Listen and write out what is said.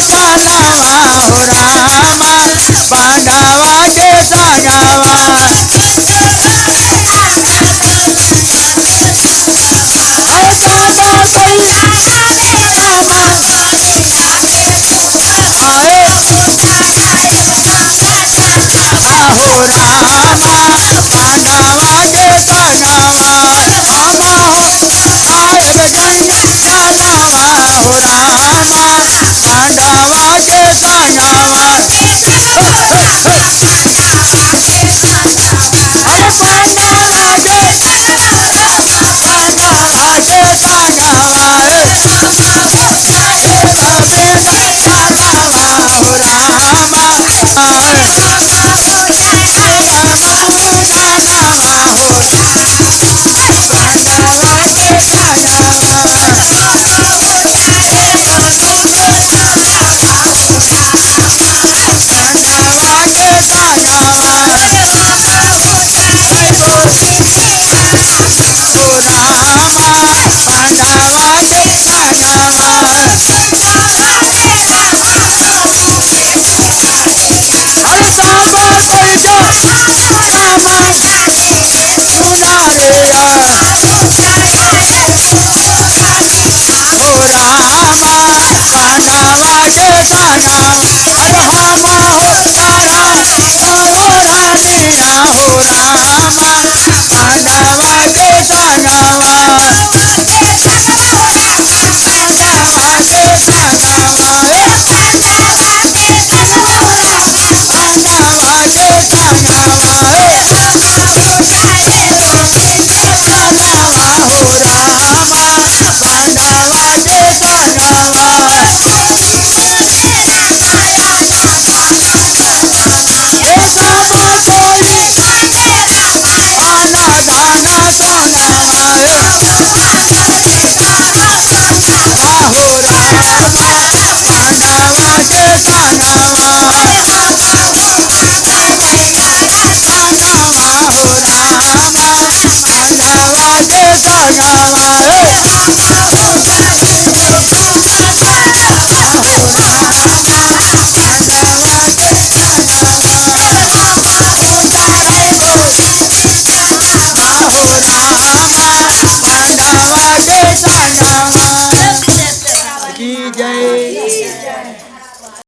सागावा हो रामा बागावा के सागावा अरे सागा सैया आए हो रामा बागावा के सागावा हम हो आज बजाएंगे गानावा हो रामा बागावा के सागावा अरे बागावा के बागावा के सागावा सागावा हो रामा सागावा हो बागावा के सागावा बागावा के सागावा हो रामा बागावा के सागावा अरे सागा सैया रामा पुजारेगा हो रामा बागावा के सागावा अरे हम हो तारा सरोधा दिया हो रामा बागावा के सागावा बागावा के सागावा बागावा के सागावा सागावा हो रामा बागावा के सागावा ए सागा चोरी आना धाना सोनावा हो रामा बागावा के सागावा